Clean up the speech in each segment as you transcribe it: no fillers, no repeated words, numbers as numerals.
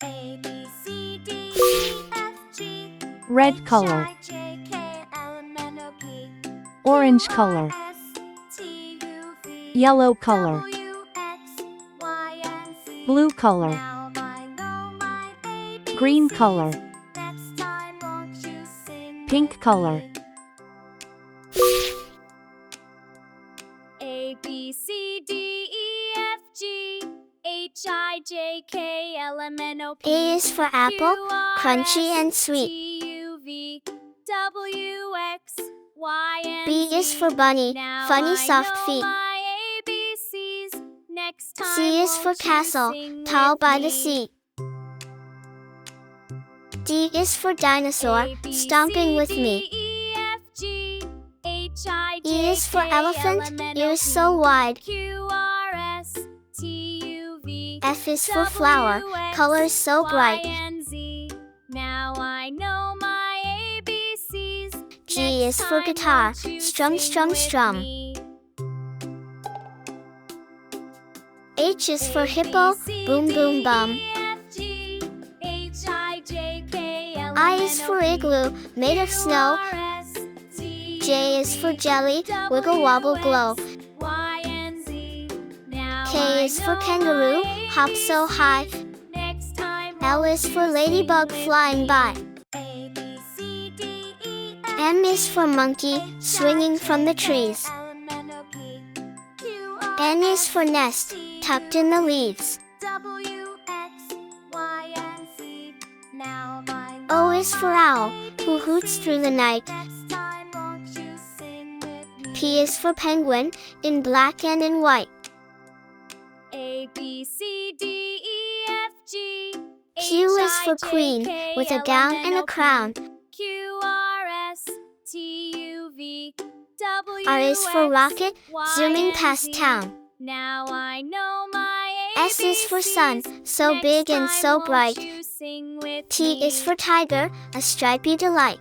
A, B, C, D, E, F, G, Red color. H, I, J, K, L, M, N, O, P, Orange Q, color. R, S, T, U, V, Yellow color. W, X, Y, and Z. Blue color. Now I know my ABCs. Green color. Next time won't you sing Pink with color. me? A, B, C, D, E, F, G, H, I, J, K, L, M, N, O, P. A is for apple, Q, R, crunchy S, and sweet. T, U, V, W, X, Y, and B Z. is for bunny, Now funny I soft know feet. my ABCs. Next time C is for won't you castle, sing tall with by the me? sea. D is for dinosaur, A, B, stomping C, with D, me. E, F, G, H, I, E J, is for K, elephant, L, M, N, O, ears P, so wide. Q, R, S, T, U, V, F is for W, flower, X, colors so Y, bright. and Z. Now I know my ABCs. G Next is for time guitar, won't you strum, sing strum, with strum. me? H is for A, hippo, B, C, boom, D, boom, bum. E, F, G, H, I, J, K, L, I M, is N, O, for P, igloo, made of Q, snow. R, S, T, J U, is for V, jelly, wiggle, W, wobble, X, glow. Y, and Z. Now K I is for know kangaroo, my hop so high. ABCs. Next time L won't is for you ladybug sing with flying me? by. A, B, C, D, E, F, M is for monkey, swinging from the trees. N is for nest, tucked in the leaves. O is for owl, who hoots through the night. P is for penguin, in black and in white. A, B, C, D, E, F, G, Q is for H, I, J, queen, K, with a L, gown M, and N, a O, P, crown. Q, R, S, T, U, V, W, R is for X, rocket, Y, zooming and past Z. town. Now I know my S is for sun, ABCs. so Next big and time so won't bright. you sing with T me? is for tiger, a stripy delight.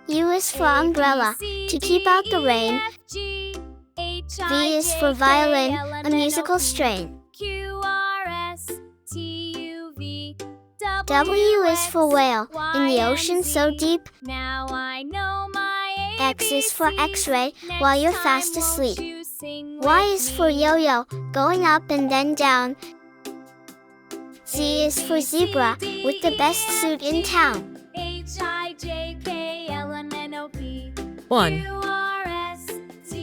U is for A, B, umbrella, C, to D, keep out the E, rain. F, G, H, V I, is J, for K, violin, L, M, a N, O, musical P, strain. Q, R, S, T, U, V, W is for whale, in the Y, ocean and so Z. deep. Now I know my X is for ABCs. X-ray, Next while you're time fast won't asleep. you sing Y with is for me? yo-yo, going up and then down. Z is for zebra, with the best suit in town. H, I, J, K, L, M, N, O, P, 1, Q, R, S, T,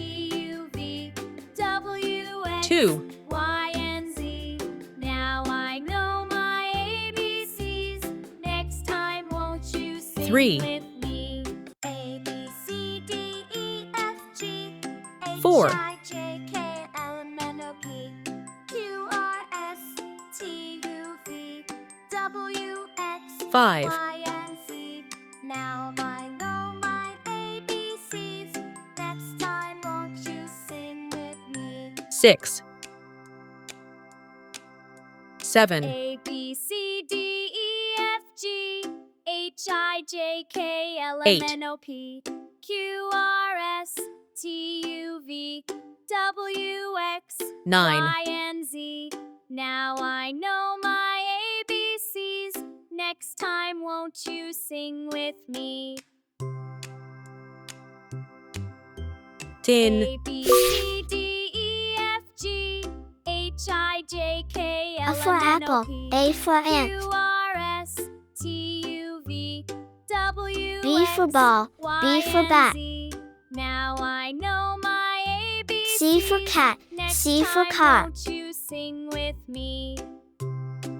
U, V, W, X, 2, Y, and Z. Now I know my ABCs. Next time won't you sing 3, with me? A, B, C, D, E, F, G, H, 4, I, J, K, L, M, N, O, P, Q, R, S, T, U, V, W, X, 5, Y, and Z. Now I know my ABCs. Next time won't you sing with me? 6, 7, A, B, C, D, E, F, G, H, I, J, K, L, M, 8, N, O, P, Q, R, S, T, U, V, W, X, 9, Y, and Z. Now I know my ABCs. Next time won't you sing with me? 10, A, B, C, D, E, F, G, H, I, J, K, A L, for M, N, O, apple, P, A for ant. Q, R, S, T, U, V, W, B for X, ball, Y, B for and bat. Z. Now I know my ABCs. C for cat, Next C for time car. won't you sing with me?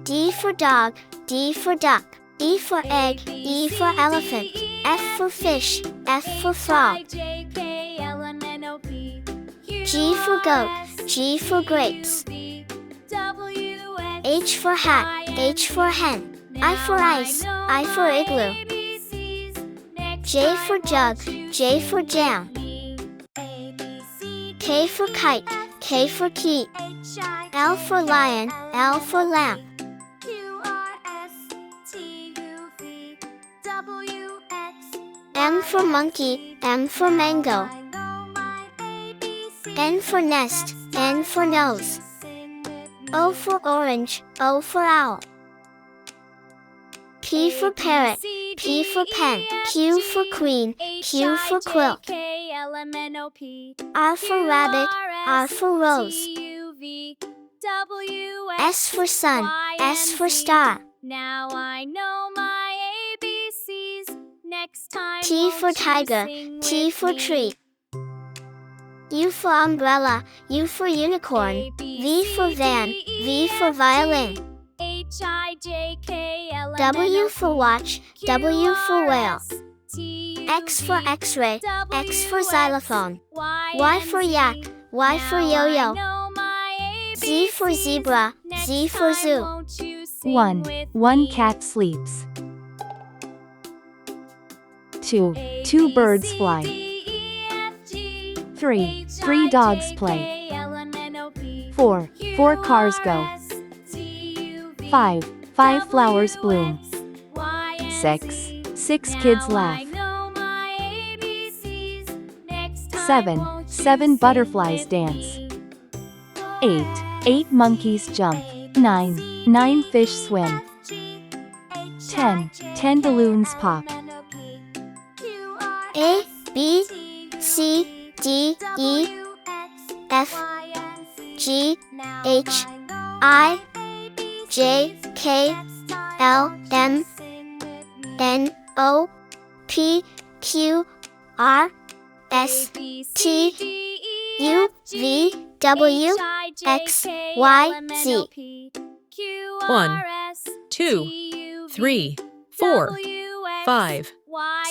D for dog, D for duck. E for egg, A, B, E C, for D, elephant. E, F for fish, F for H, frog. I, J, K, L, M, N, O, P, Q, G for R, goat, S, G for grapes. T, U, V, W, X, H for hat, Y, and H for hen. I for Now ice, know I for my igloo. ABCs. Next J time for jug, won't you J sing for with jam. me? A, B, C, K for kite, K for key. H, I, L J, for K, lion, L, L for lamp. Q, R, S, T, U, V, W, X, M for monkey, M for mango. I know my ABCs. N for nest, N for nose. Sing with me. O for orange, O for owl. P for parrot, P for pen, Q for queen, Q for quilt. R for rabbit, R for rose. S for sun, S for star. Now I know my ABCs. Next time T for tiger, T for tree. U for umbrella, U for unicorn. V for van, V for violin. W for watch, W for whale. X for x-ray, X for xylophone. Y for yak, Y for yo-yo. Z for zebra, Z for zoo. 1. One cat sleeps. 2. Two birds fly. 3. Three dogs play. 4. Four cars go. 5. Five flowers bloom. 6. Six kids laugh. 7. Seven butterflies dance. 8. Eight monkeys jump. 9. Nine fish swim. 10. 10 balloons pop. A, B, C, D, E, F, G, H, I, J, K, L, M, N, O, P, Q, R, S, T, U, V, W, X, Y, Z. 1, 2, 3, 4, 5,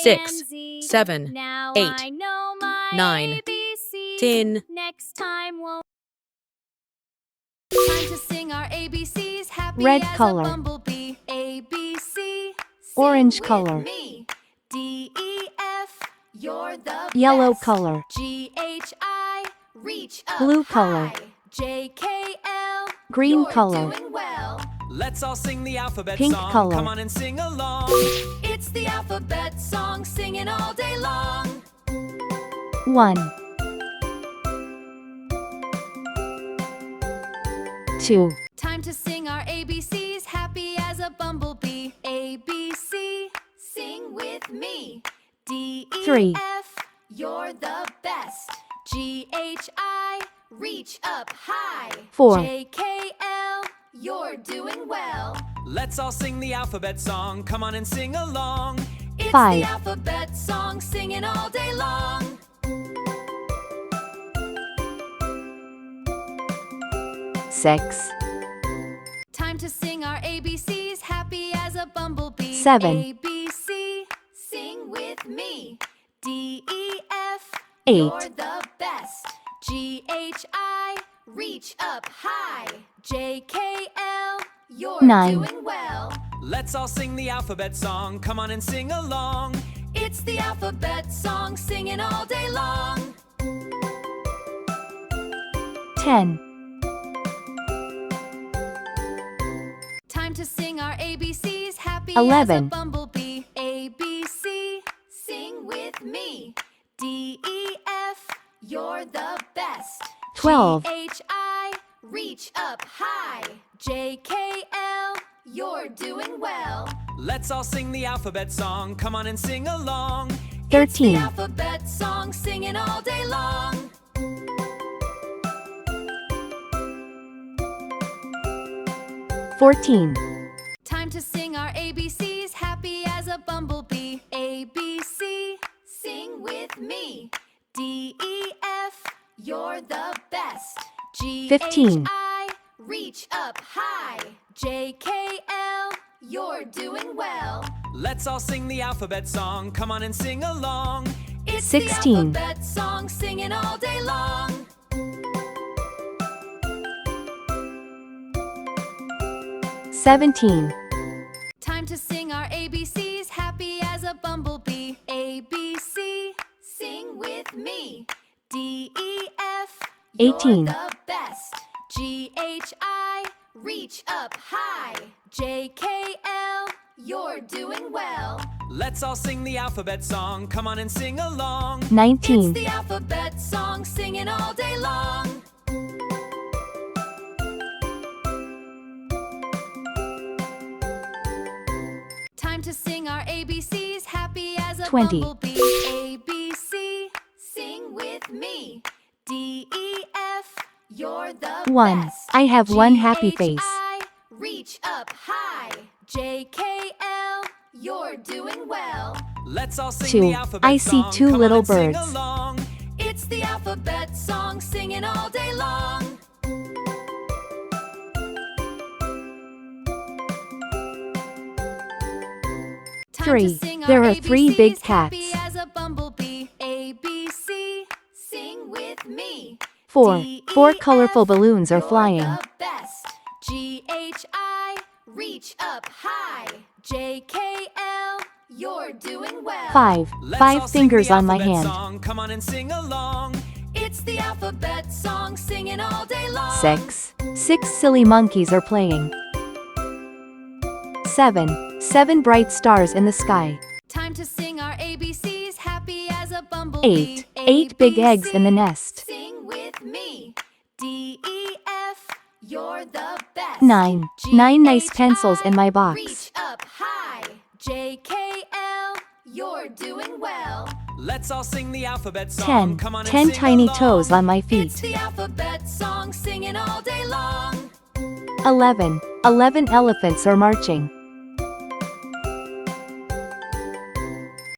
6, 7, 8, 9, 10. Next time won't. Time to sing our ABCs. Happy Red as color. a bumblebee. ABC. Orange Sing color. with me. D, E, F. You're the Yellow best. color. G, H, I. Reach up Blue color. high. J, K, L. Green You're color. doing well. Let's all sing the alphabet Pink song. color. Come on and sing along. It's the alphabet song, singing all day long. 1. 2. Time to sing our ABCs. Happy as a bumblebee. ABC. Sing with me. D, E, 3. F. You're the best. G, H, I. Reach up high. 4. J, K, L. You're doing well. Let's all sing the alphabet song. Come on and sing along. It's 5. the alphabet song, singing all day long. 6. Time to sing our ABCs. Happy as a bumblebee. 7. ABC. Sing with me. D, E, F. 8. You're the best. G, H, I. Reach up high. J, K, L. You're 9. doing well. Let's all sing the alphabet song. Come on and sing along. It's the alphabet song, singing all day long. 10. Time to sing our ABCs. Happy 11. as a bumblebee. ABC. Sing with me. D, E, F. You're the best. 12. G, H, I. Reach up high. J, K, L. You're doing well. Let's all sing the alphabet song. Come on and sing along. It's the 13. alphabet song, singing all day long. 14. Time to sing our ABCs. Happy as a bumblebee. ABC. Sing with me. D, E, F. You're the best. G, 15. H, I. Reach up high. J, K, L. You're doing well. Let's all sing the alphabet song. Come on and sing along. It's 16. the alphabet song, singing all day long. 17. Time to sing our ABCs. Happy as a bumblebee. ABC. Sing with me. D, E, F. 18. You're the best. G, H, I. Reach up high. J, K, L. You're doing well. Let's all sing the alphabet song. Come on and sing along. 19. It's the alphabet song, singing all day long. Time to sing our ABCs, happy as a 20. bumblebee. ABC, sing with me. D, E, F, you're the 1. best. I have one happy face. G, H, I, reach up high. J, K, L, you're doing well. Let's all sing 2. the alphabet I see song. 2 Come on little and sing birds. along. It's the alphabet song, singing all day long. 3. There are 3 big cats. Happy as a bumblebee. ABC, sing with me. 4. D, 4 E, colorful F, balloons are you're flying. the best. G, H, I, reach up high. J, K, L, you're doing well. 5. Let's all 5 sing fingers the on my alphabet hand. song. Come on and sing along. It's the alphabet song, singing all day long. 6. 6 silly monkeys are playing. 7. 7 bright stars in the sky. Time to sing our ABCs, happy as a bumblebee. 8. 8 big eggs in the nest. Sing with me. D, E, F, you're the best. 9. G, 9 nice H, pencils in I, my box. Reach up high. J, K, L, you're doing well. Let's all sing the alphabet song. 10. Come on and 10 sing tiny along. toes on my It's feet. the alphabet song, singing all day long. 11. 11 elephants are marching.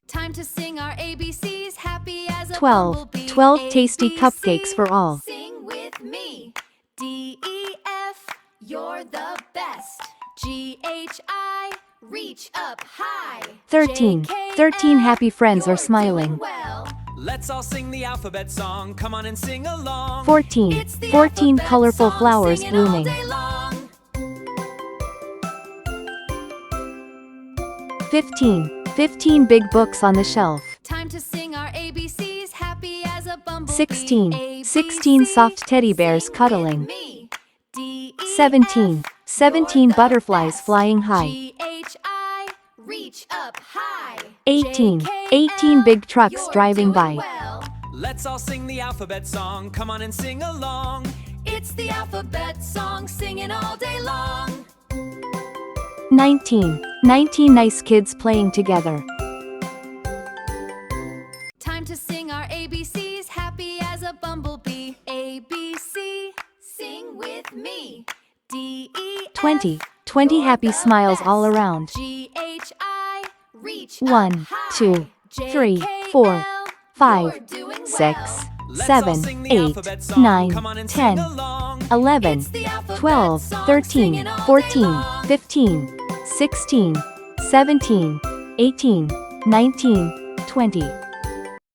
Time to sing our ABCs, happy as a 12. bumblebee. 12 tasty ABC, cupcakes for all. Sing with me. D, E, F, you're the best. G, H, I, reach up high. 13. J, K, 13 L, happy friends are you're smiling. doing well. Let's all sing the alphabet song. Come on and sing along. 14. It's the 14 alphabet colorful song, flowers singing all blooming. day long. 15. 15 big books on the shelf. Time to sing our ABCs, happy as a bumblebee. 16. 16 soft teddy bears sing cuddling. with me. D, E, 17. F, 17 you're the butterflies best. flying high. G, H, I, reach up high. 18. J, K, 18 L, big trucks you're driving doing by. well. Let's all sing the alphabet song. Come on and sing along. It's the alphabet song, singing all day long. 19. 19 nice kids playing together. Time to sing our ABCs, happy as a bumblebee. ABC, sing with me. D, E, F, 20. 20 you're happy the smiles all best. around. G, H, I, reach 1, up high. 2, J, 3, K, 4, L, 5, you're doing 6, well. Let's all 7, sing the 8, alphabet song. 9, Come on and 10, sing along. 11, It's the alphabet 12, song, 13, singing all day 14, long. 15, 16, 17, 18, 19, 20.